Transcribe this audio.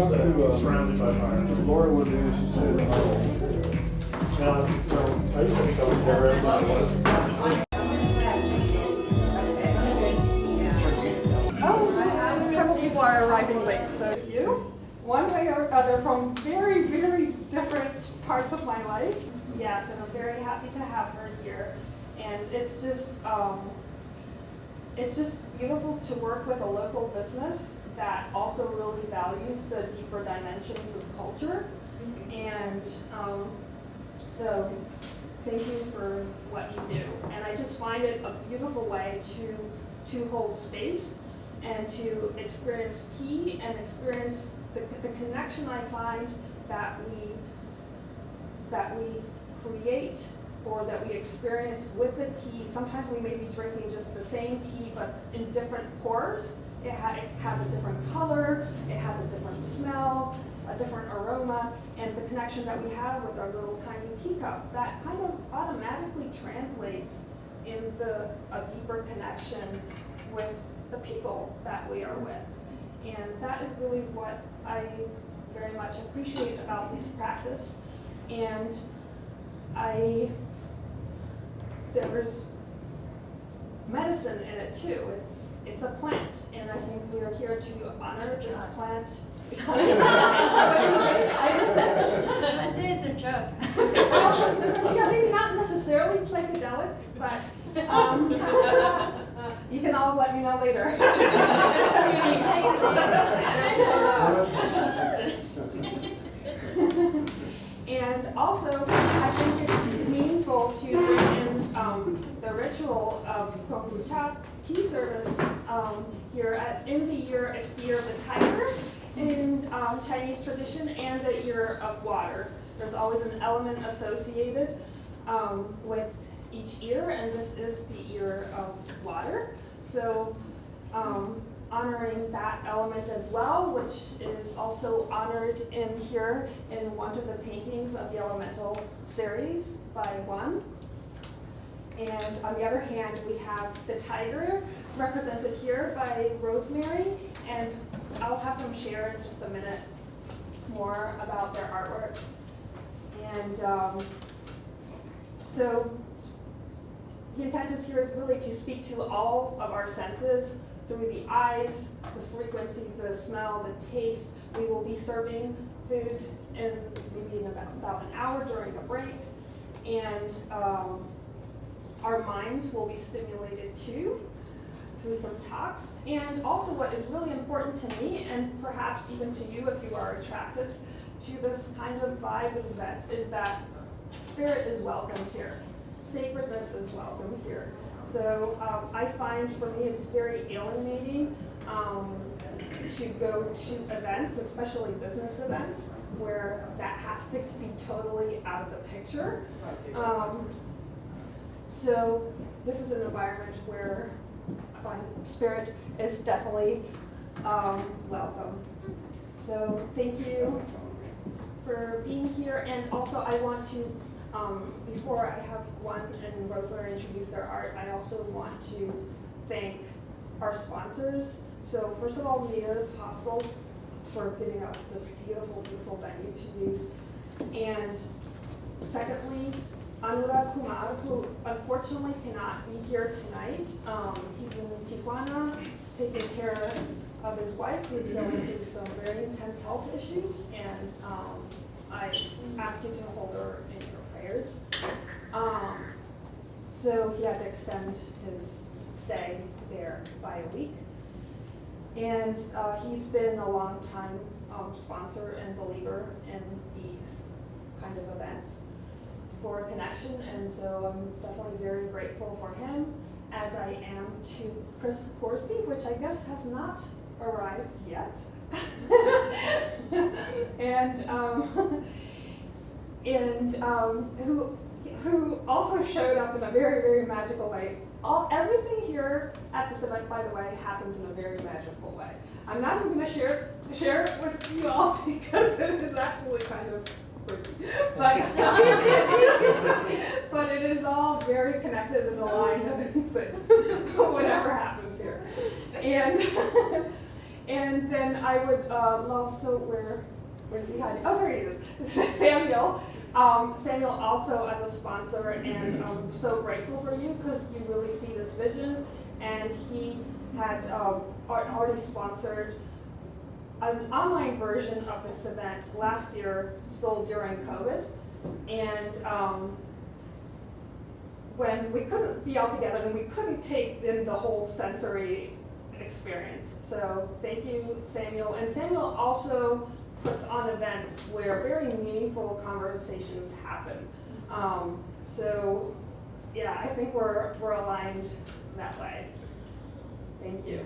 talked to surrounded by fire. Laura one day, she said, Now, I used to think I was never ever Several people are arriving late, so you, one way or other, from very, very different parts of my life. Yes, and I'm very happy to have her here. And it's just beautiful to work with a local business that also really values the deeper dimensions of culture. And so thank you for what you do. And I just find it a beautiful way to hold space and to experience tea and experience the connection I find that we create or that we experience with the tea. Sometimes we may be drinking just the same tea but in different pours. It has a different color, it has a different smell, a different aroma, and the connection that we have with our little tiny teacup, that kind of automatically translates into a deeper connection with the people that we are with. And that is really what I very much appreciate about this practice. And there's medicine in it too. It's a plant, and I think we are here to honor this plant. I say it's a drug. Well, yeah, maybe not necessarily psychedelic, but you can all let me know later. And also, I think it's meaningful to bring in the ritual of Gongfu tea service here at end of the year. It's the year of the tiger in Chinese tradition, and the year of water. There's always an element associated with each year, and this is the year of water. So honoring that element as well, which is also honored in here in one of the paintings of the elemental series by Wan. And on the other hand, we have the tiger represented here by Rosemary, and I'll have them share in just a minute more about their artwork. And so the intent is here really to speak to all of our senses through the eyes, the frequency, the smell, the taste. We will be serving food in maybe in about an hour during a break. And our minds will be stimulated too through some talks. And also what is really important to me, and perhaps even to you if you are attracted to this kind of vibe and event, is that spirit is welcome here. Sacredness is welcome here. So I find for me it's very alienating to go to events, especially business events, where that has to be totally out of the picture. So this is an environment where I find spirit is definitely welcome. So thank you for being here. And also I want to, before I have Wan and Rosemary introduce their art, I also want to thank our sponsors. So first of all, Native Hostel for giving us this beautiful, beautiful venue to use. And secondly, Anurag Kumar, who unfortunately cannot be here tonight. He's in Tijuana taking care of his wife, who's going through some very intense health issues, and I ask you to hold her in your prayers. So he had to extend his stay there by a week. And he's been a long time sponsor and believer in these kind of events for a connection, and so I'm definitely very grateful for him, as I am to Chris Horsby, which I guess has not arrived yet. and who also showed up in a very, very magical way. Everything here at this event, by the way, happens in a very magical way. I'm not even going to share it with you all because it is actually kind of freaky. But it is all very connected and aligned and in sync, whatever happens here. And then I would also, where's he hiding? Oh, there he is. Samuel. Samuel also as a sponsor, and I'm so grateful for you because you really see this vision. And he had already sponsored an online version of this event last year, still during COVID. And when we couldn't be all together and we couldn't take in the whole sensory experience. So thank you, Samuel. And Samuel also puts on events where very meaningful conversations happen. So yeah, I think we're aligned that way. Thank you.